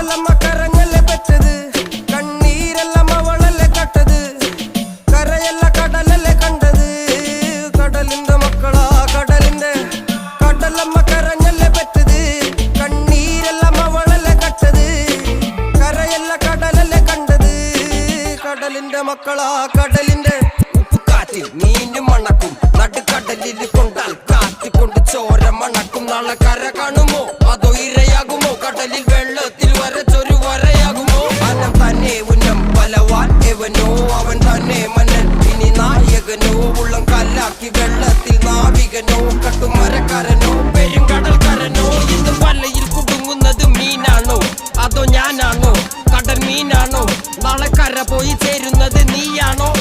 കടലമ്മ കരഞ്ഞല്ലേ പെറ്റത്, കണ്ണീരെല്ലാം അവളല്ലേ കട്ടത്, കരയല്ല കടലല്ലേ കണ്ടത്. കടലിന്റെ മക്കളാ കടലിന്റെ, കടലമ്മ കരഞ്ഞല്ലേ പെറ്റത്, കണ്ണീരെല്ലാം അവളല്ലേ കട്ടത്, കരയല്ല കടലല്ലേ കണ്ടത്. കടലിന്റെ മക്കളാ കടലിന്റെ. ഉപ്പുകാറ്റിൽ മീനും മണക്കും, നടുക്കടലിൽ കൊണ്ടാൽ കാറ്റിക്കൊണ്ട് ചോര മണക്കും. നാളെ കര കാണുമോ അതോ ഇരയാകുമോ, കടലിൽ വെള്ളത്തിൽ വരച്ചൊരു വരയാകുമോ. അനം തന്നെ ഉന്നം ബലവാൻ എവനോ, അവൻ തന്നെ മന്നൻ ഇനി നായകനോ. ഉള്ളം കല്ലാക്കി വെള്ളത്തിൽ നാവികനോ, കട്ടുമരക്കാരനോ പെരുങ്കടൽക്കാരനോ. ഇന്ന് വലയിൽ കുടുങ്ങുന്നത് മീനാണോ അതോ ഞാനാണോ, കടൽ മീനാണോ. നാളെ കര പോയി ചേരുന്നത് നീയാണോ.